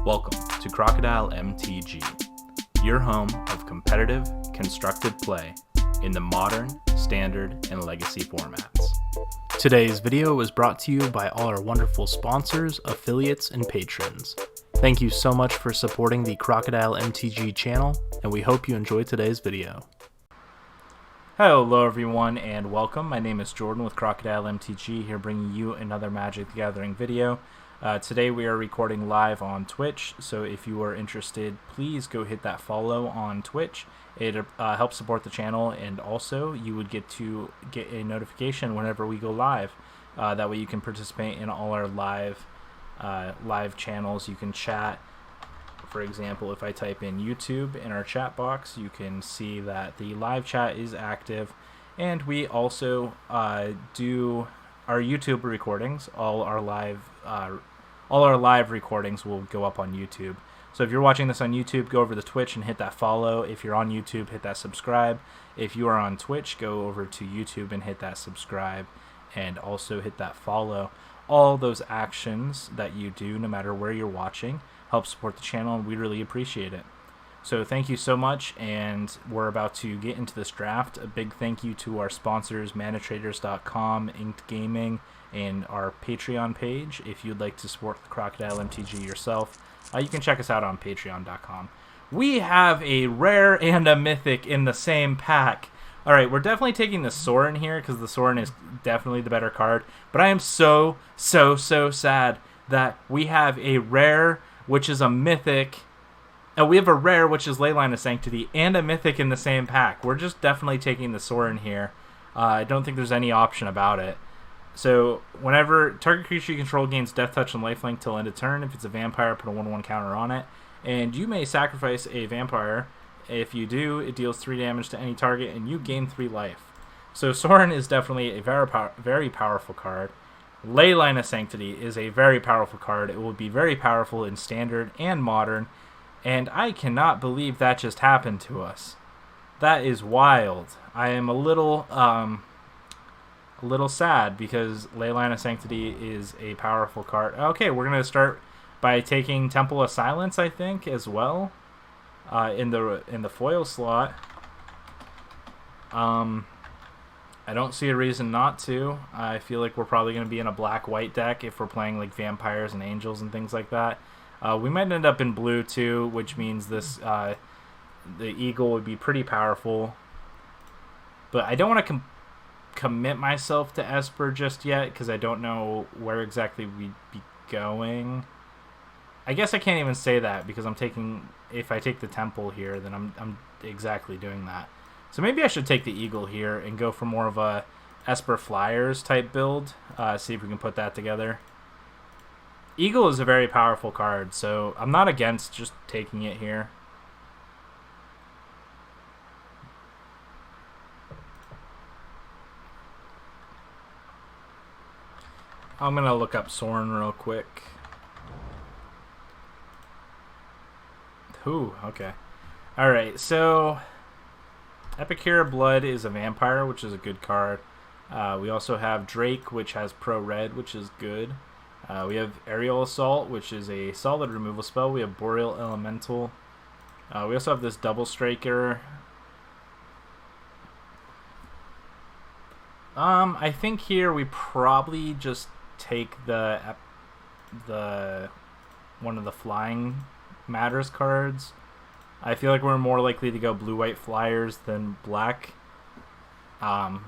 Welcome to Crocodile MTG, your home of competitive, constructed play in the modern, standard, and legacy formats. Today's video was brought to you by all our wonderful sponsors, affiliates, and patrons. Thank you so much for supporting the Crocodile MTG channel, and we hope you enjoy today's video. Hello everyone and welcome. My name is Jordan with Crocodile MTG, here bringing you another Magic the Gathering video. Today we are recording live on Twitch, so if you are interested, please go hit that follow on Twitch. It helps support the channel, and also you would get a notification whenever we go live. That way you can participate in all our live channels. You can chat. For example, if I type in YouTube in our chat box, you can see that the live chat is active, and we also do our YouTube recordings. All our live recordings will go up on YouTube. So if you're watching this on YouTube, go over to Twitch and hit that follow. If you're on YouTube, hit that subscribe. If you are on Twitch, go over to YouTube and hit that subscribe, and also hit that follow. All those actions that you do, no matter where you're watching, help support the channel, and we really appreciate it. So thank you so much, and we're about to get into this draft. A big thank you to our sponsors, manatraders.com, Inked Gaming, and our Patreon page. If you'd like to support the Crocodile MTG yourself, you can check us out on patreon.com. We have a rare and a mythic in the same pack. Alright, we're definitely taking the Sorin here, because the Sorin is definitely the better card, but I am so sad that we have a rare, which is a mythic. We have a rare, which is Leyline of Sanctity, and a mythic in the same pack. We're just definitely taking the Sorin here. I don't think there's any option about it. So, whenever target creature you control gains Death Touch and Lifelink till end of turn, if it's a vampire, put a 1/1 counter on it. And you may sacrifice a vampire. If you do, it deals 3 damage to any target, and you gain 3 life. So, Sorin is definitely a very powerful card. Leyline of Sanctity is a very powerful card. It will be very powerful in Standard and Modern. And I cannot believe that just happened to us. That is wild. I am a little sad because Leyline of Sanctity is a powerful card. Okay, we're going to start by taking Temple of Silence, I think, as well, in the foil slot. I don't see a reason not to. I feel like we're probably going to be in a black-white deck if we're playing like vampires and angels and things like that. We might end up in blue too, which means this the eagle would be pretty powerful. But I don't want to commit myself to Esper just yet because I don't know where exactly we'd be going. I guess I can't even say that because if I take the temple here, then I'm exactly doing that. So maybe I should take the eagle here and go for more of a Esper Flyers type build. See if we can put that together. Eagle is a very powerful card, so I'm not against just taking it here. I'm going to look up Sorin real quick. Ooh, okay. Alright, so Epicure Blood is a vampire, which is a good card. We also have Drake, which has Pro Red, which is good. We have Aerial Assault, which is a solid removal spell. We have Boreal Elemental. We also have this Double Striker. I think here we probably just take one of the Flying Matters cards. I feel like we're more likely to go blue-white Flyers than black. But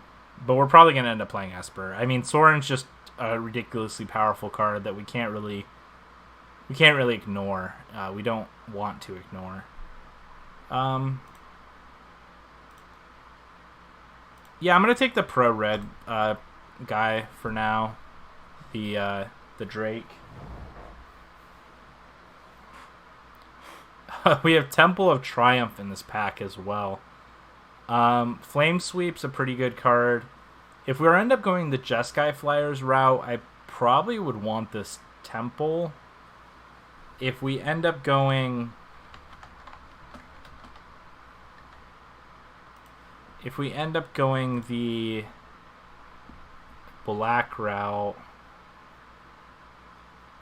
we're probably going to end up playing Esper. I mean, Sorin's just a ridiculously powerful card that we can't really ignore. We don't want to ignore. Yeah, I'm gonna take the Pro Red guy for now. The Drake. We have Temple of Triumph in this pack as well. Flame Sweep's a pretty good card. If we end up going the Jeskai Flyers route, I probably would want this Temple. If we end up going the black route,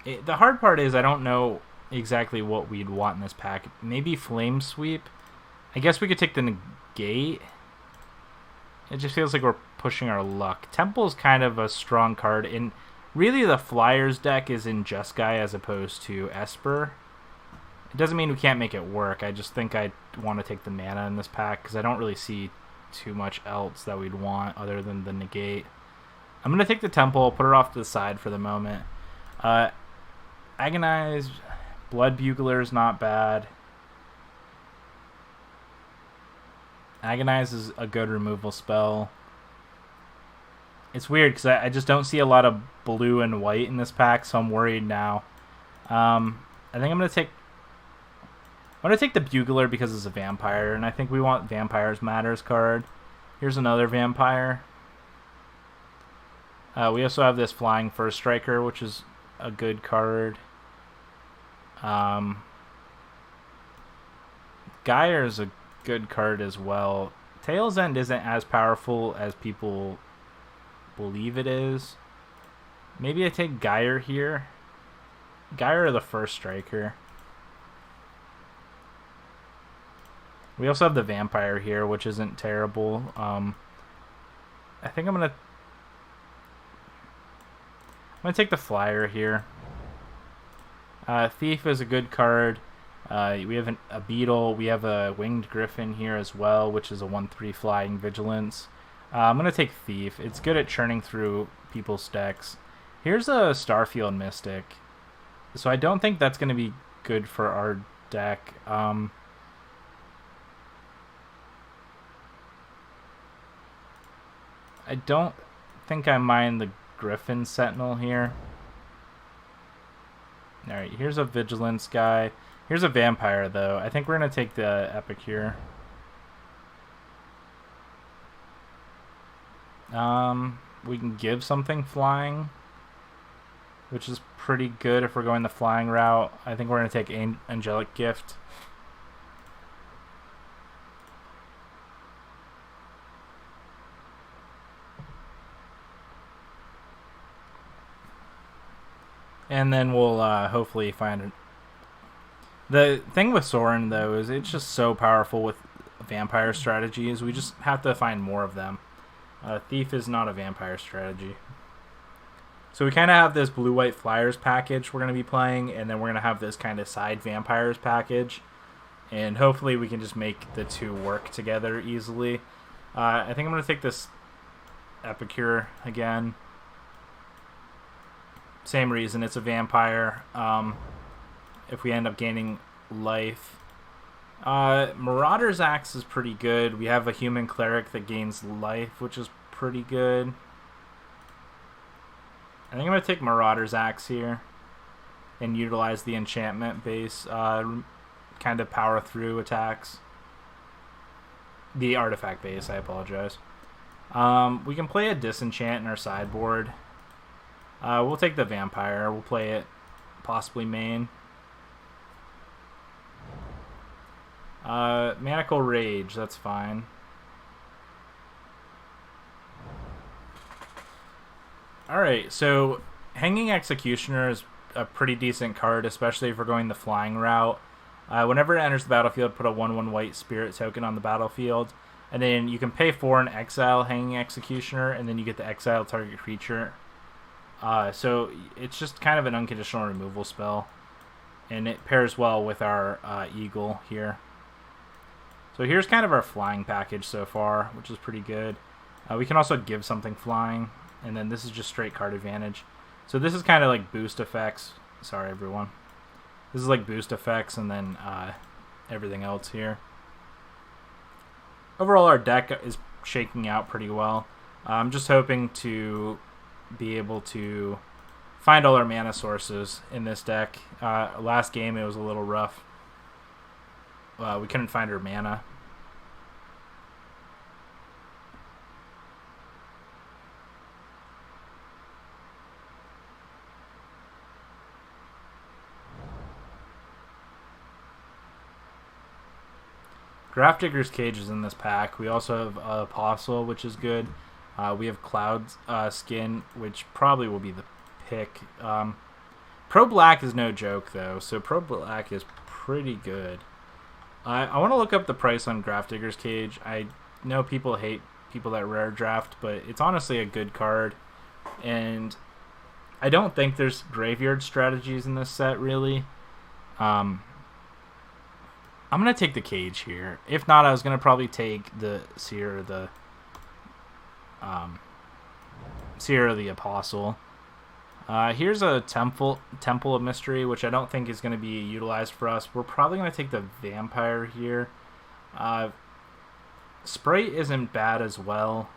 the hard part is I don't know exactly what we'd want in this pack. Maybe Flame Sweep. I guess we could take the Negate. It just feels like we're pushing our luck. Temple's kind of a strong card. And really the Flyers deck is in Jeskai as opposed to Esper. It doesn't mean we can't make it work. I just think I want to take the mana in this pack because I don't really see too much else that we'd want other than the Negate. I'm going to take the Temple, put it off to the side for the moment. Agonize, Blood Bugler is not bad. Agonize is a good removal spell. It's weird because I just don't see a lot of blue and white in this pack, so I'm worried now. I think I'm going to take the Bugler because it's a vampire, and I think we want Vampires Matters card. Here's another vampire. We also have this Flying First Striker, which is a good card. Gyre is a good card as well. Tail's End isn't as powerful as people believe it is. Maybe I take Gyre here. Gyre or the First Striker. We also have the Vampire here, which isn't terrible. I think I'm gonna take the Flyer here. Thief is a good card. We have a Beetle. We have a Winged Griffin here as well, which is a 1/3 flying vigilance. I'm going to take Thief. It's good at churning through people's decks. Here's a Starfield Mystic. So I don't think that's going to be good for our deck. I don't think I mind the Griffin Sentinel here. Alright, here's a Vigilance guy. Here's a Vampire, though. I think we're going to take the Epic here. We can give something flying, which is pretty good if we're going the flying route. I think we're going to take Angelic Gift. And then we'll hopefully find it. The thing with Sorin, though, is it's just so powerful with vampire strategies. We just have to find more of them. Thief is not a vampire strategy. So we kind of have this blue-white Flyers package we're going to be playing, and then we're going to have this kind of side Vampires package. And hopefully we can just make the two work together easily. I think I'm going to take this Epicure again. Same reason, it's a vampire. If we end up gaining life. Marauder's Axe is pretty good. We have a human cleric that gains life, which is pretty good. I think I'm going to take Marauder's Axe here and utilize the enchantment base, kind of power through attacks. The artifact base, I apologize. We can play a Disenchant in our sideboard. We'll take the Vampire. We'll play it possibly main. Manacle Rage, that's fine. Alright, so Hanging Executioner is a pretty decent card, especially if we're going the flying route. Whenever it enters the battlefield, put a 1/1 white spirit token on the battlefield. And then you can pay 4 and exile Hanging Executioner, and then you get the exile target creature. So it's just kind of an unconditional removal spell. And it pairs well with our Eagle here. So here's kind of our flying package so far, which is pretty good. We can also give something flying, and then this is just straight card advantage. So this is kind of like boost effects. Sorry, everyone. This is like boost effects, and then everything else here. Overall, our deck is shaking out pretty well. I'm just hoping to be able to find all our mana sources in this deck. Last game, it was a little rough. We couldn't find our mana. Grafdigger's Cage is in this pack. We also have Apostle, which is good. We have Cloud Skin, which probably will be the pick. Pro Black is no joke, though, so Pro Black is pretty good. I want to look up the price on Grafdigger's Cage. I know people hate people that rare draft, but it's honestly a good card. And I don't think there's graveyard strategies in this set, really. I'm going to take the Cage here. If not, I was going to probably take the Seer, Seer of the Apostle. Here's a Temple of Mystery, which I don't think is going to be utilized for us. We're probably going to take the Vampire here. Sprite isn't bad as well.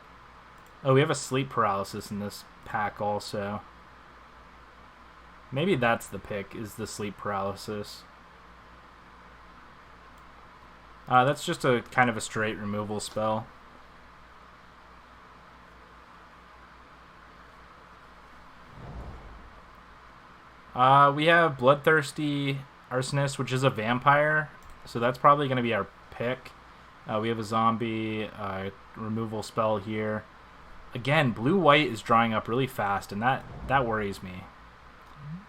Oh, we have a Sleep Paralysis in this pack also. Maybe that's the pick, is the Sleep Paralysis. That's just a kind of a straight removal spell. We have Bloodthirsty Arsonist, which is a vampire, so that's probably going to be our pick. We have a zombie removal spell here. Again, blue-white is drawing up really fast, and that worries me.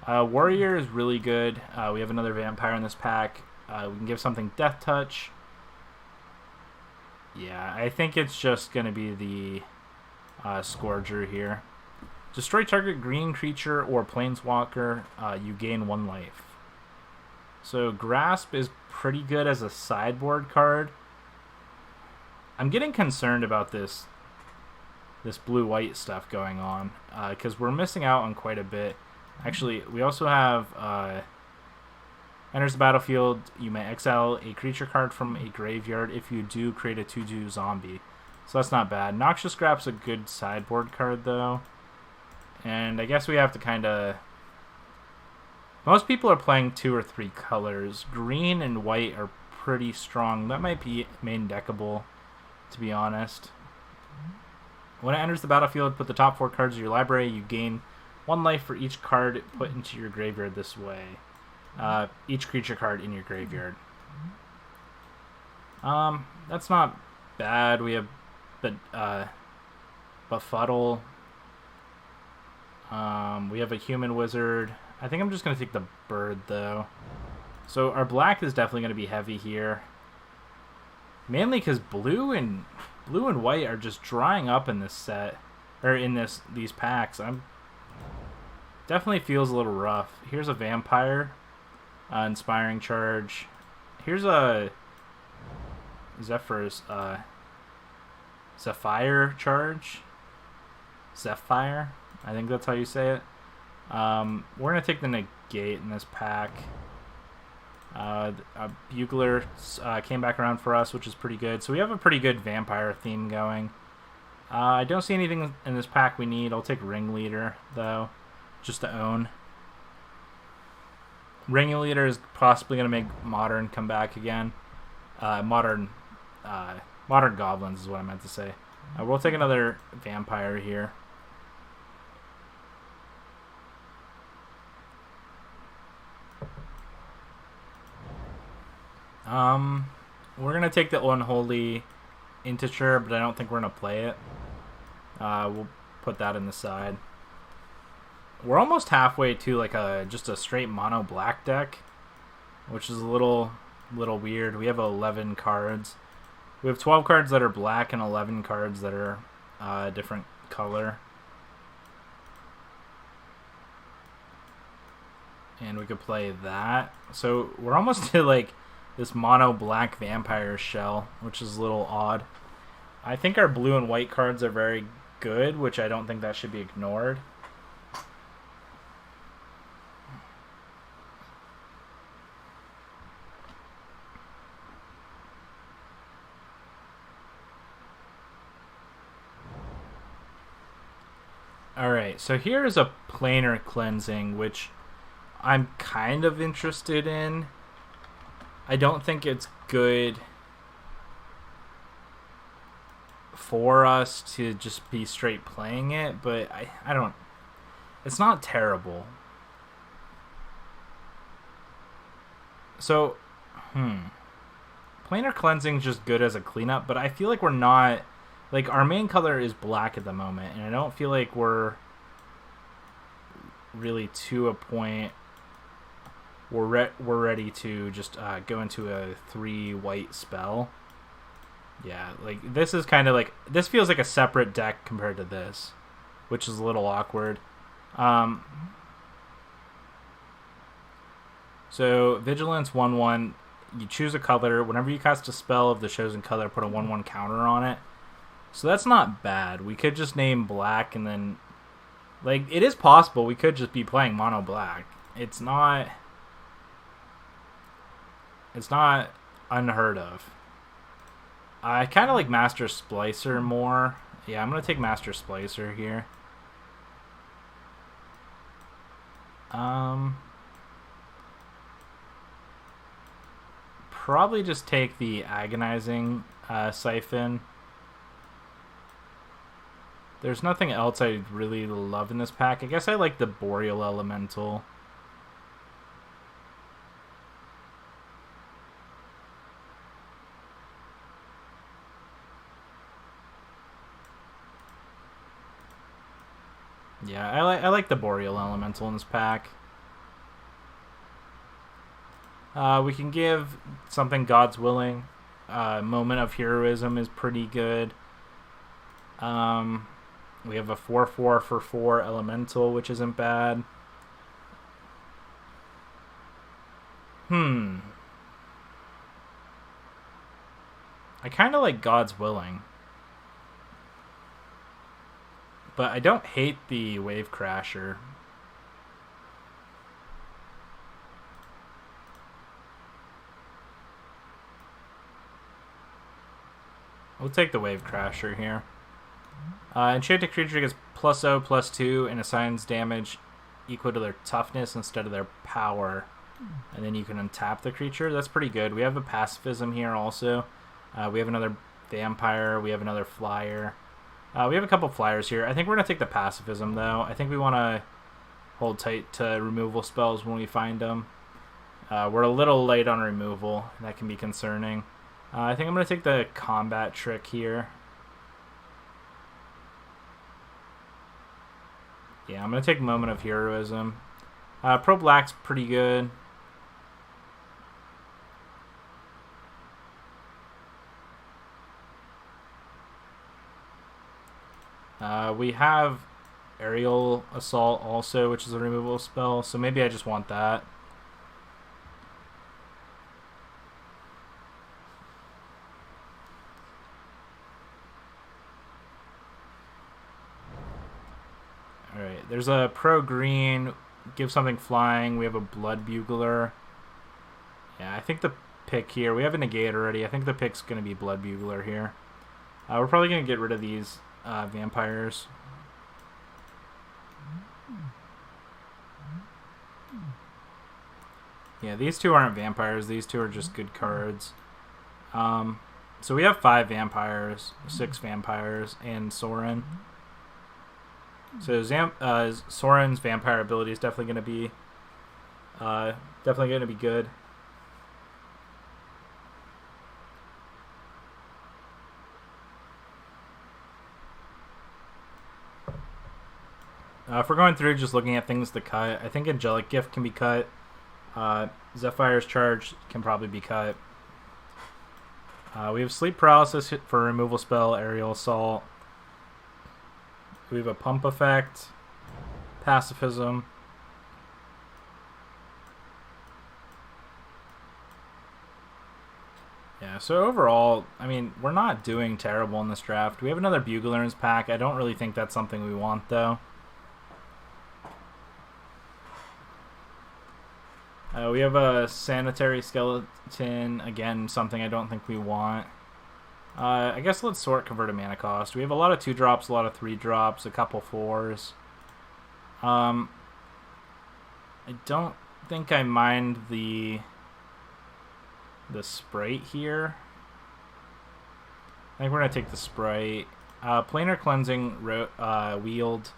Warrior is really good. We have another vampire in this pack. We can give something Death Touch. Yeah, I think it's just going to be the Scourger here. Destroy target green creature or planeswalker. You gain 1 life. So Grasp is pretty good as a sideboard card. I'm getting concerned about this blue-white stuff going on because we're missing out on quite a bit. Actually, we also have enters the battlefield. You may exile a creature card from a graveyard. If you do, create a 2/2 zombie. So that's not bad. Noxious Scrap's a good sideboard card, though. And I guess we have to kind of... Most people are playing 2 or 3 colors. Green and white are pretty strong. That might be main deckable, to be honest. When it enters the battlefield, put the top 4 cards of your library. You gain 1 life for each card put into your graveyard this way. Each creature card in your graveyard. That's not bad. We have Befuddle. We have a Human Wizard. I think I'm just going to take the Bird, though. So our black is definitely going to be heavy here. Mainly because blue and white are just drying up in this set. Or in these packs. Definitely feels a little rough. Here's a Vampire. Inspiring Charge. Here's a Zephyr's Zephyr Charge. Zephyr. I think that's how you say it. We're going to take the Negate in this pack. Bugler came back around for us, which is pretty good. So we have a pretty good vampire theme going. I don't see anything in this pack we need. I'll take Ringleader, though, just to own. Ringleader is possibly going to make Modern come back again. Modern Goblins is what I meant to say. We'll take another Vampire here. We're going to take the Unholy Integer, but I don't think we're going to play it. We'll put that in the side. We're almost halfway to like just a straight mono black deck, which is a little weird. We have 11 cards. We have 12 cards that are black and 11 cards that are a different color. And we could play that. So we're almost to like this mono black vampire shell, which is a little odd. I think our blue and white cards are very good, which I don't think that should be ignored. Alright, so here's a planar cleansing, which I'm kind of interested in. I don't think it's good for us to just be straight playing it, but I don't... It's not terrible. So, planar cleansing is just good as a cleanup, but I feel like we're not... Like, our main color is black at the moment, and I don't feel like we're really to a point we're ready to just go into a 3 white spell. Yeah, like this is kind of like, this feels like a separate deck compared to this, which is a little awkward. So Vigilance 1/1, you choose a color. Whenever you cast a spell of the chosen color, put a 1/1 counter on it. So that's not bad. We could just name black and then, like, it is possible we could just be playing mono black. It's not unheard of. I kind of like Master Splicer more. Yeah, I'm going to take Master Splicer here. Probably just take the Agonizing Siphon. There's nothing else I really love in this pack. I guess I like the Boreal Elemental. Yeah, I like the Boreal Elemental in this pack. We can give something God's Willing. Moment of Heroism is pretty good. We have a 4/4 for 4 Elemental, which isn't bad. I kind of like God's Willing. But I don't hate the Wave Crasher. We'll take the Wave Crasher here. Enchanted creature gets +0/+2 and assigns damage equal to their toughness instead of their power. And then you can untap the creature. That's pretty good. We have a pacifism here also. We have another vampire. We have another flyer. We have a couple flyers here. I think we're going to take the pacifism, though. I think we want to hold tight to removal spells when we find them. We're a little late on removal. That can be concerning. I think I'm going to take the combat trick here. Yeah, I'm going to take Moment of Heroism. Pro Black's pretty good. We have Aerial Assault also, which is a removal spell, so maybe I just want that. Alright, there's a Pro Green, give something flying. We have a Blood Bugler. Yeah, I think the pick here, we have a negate already. I think the pick's going to be Blood Bugler here. We're probably going to get rid of these vampires. Yeah, these two aren't vampires. These two are just good cards. So we have 5 vampires, 6 vampires, and Sorin. So Sorin's vampire ability is definitely going to be good. If we're going through just looking at things to cut, I think Angelic Gift can be cut. Zephyr's Charge can probably be cut. We have Sleep Paralysis for removal spell, Aerial Assault. We have a Pump Effect, Pacifism. Yeah, so overall, I mean, we're not doing terrible in this draft. We have another Bugler in his pack. I don't really think that's something we want, though. We have a Sanitary Skeleton. Again, something I don't think we want. I guess let's sort Converted Mana Cost. We have a lot of 2-drops, a lot of 3-drops, a couple 4s. I don't think I mind the Sprite here. I think we're going to take the Sprite. Planar Cleansing Wield.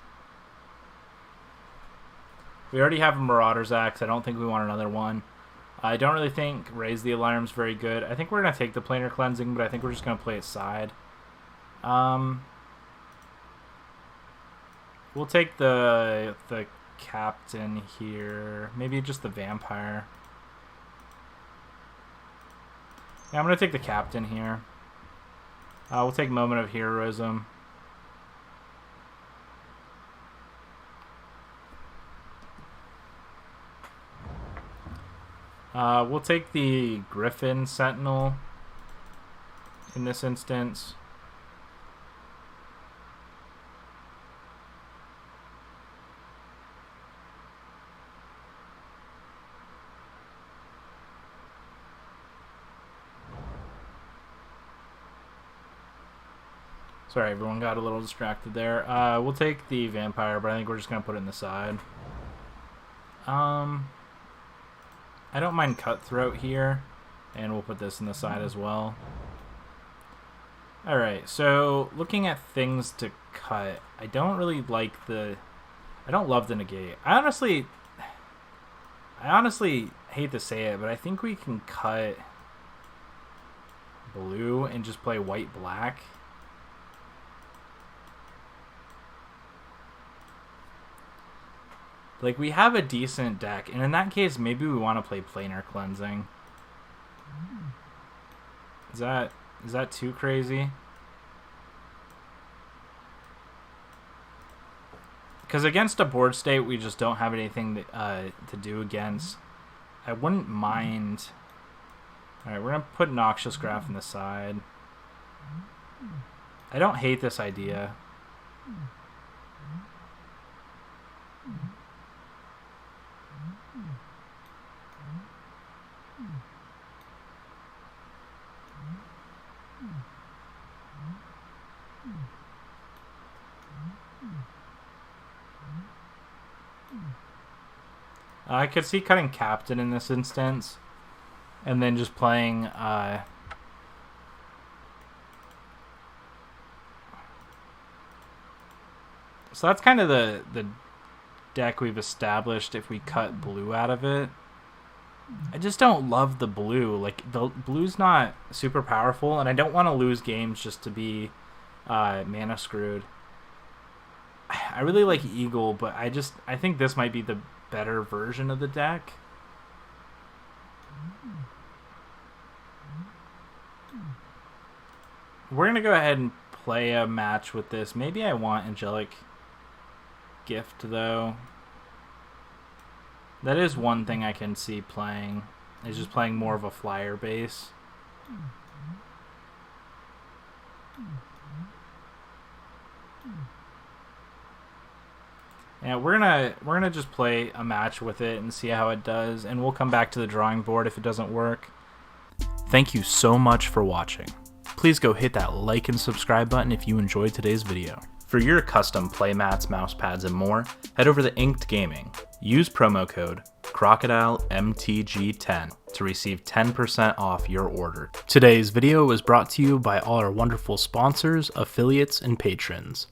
We already have a Marauder's Axe. I don't think we want another one. I don't really think Raise the Alarm's very good. I think we're going to take the Planar Cleansing, but I think we're just going to play it side. We'll take the Captain here. Maybe just the Vampire. Yeah, I'm going to take the captain here. We'll take Moment of Heroism. We'll take the Griffin Sentinel in this instance. Sorry, everyone got a little distracted there. We'll take the Vampire, but I think we're just going to put it in the side. I don't mind Cutthroat here, and we'll put this in the side as well. Alright, so looking at things to cut, I don't really like the... I don't love the negate. I honestly hate to say it, but I think we can cut blue and just play white-black. Like, we have a decent deck, and in that case, maybe we want to play Planar Cleansing. Is that too crazy? Because against a board state, we just don't have anything to do against. I wouldn't mind... Alright, we're going to put Noxious Graph in the side. I don't hate this idea. I could see cutting Captain in this instance, and then just playing so that's kind of the deck we've established if we cut blue out of it. I just don't love the blue. Like, the blue's not super powerful, and I don't want to lose games just to be mana screwed. I really like Eagle, but I think this might be the better version of the deck. We're going to go ahead and play a match with this. Maybe I want Angelic Gift, though. That is one thing I can see playing, is just playing more of a flyer base. Yeah, we're gonna just play a match with it and see how it does, and we'll come back to the drawing board if it doesn't work. Thank you so much for watching. Please go hit that like and subscribe button if you enjoyed today's video. For your custom playmats, mousepads, and more, head over to Inked Gaming. Use promo code crocodilemtg10 to receive 10% off your order. Today's video was brought to you by all our wonderful sponsors, affiliates, and patrons.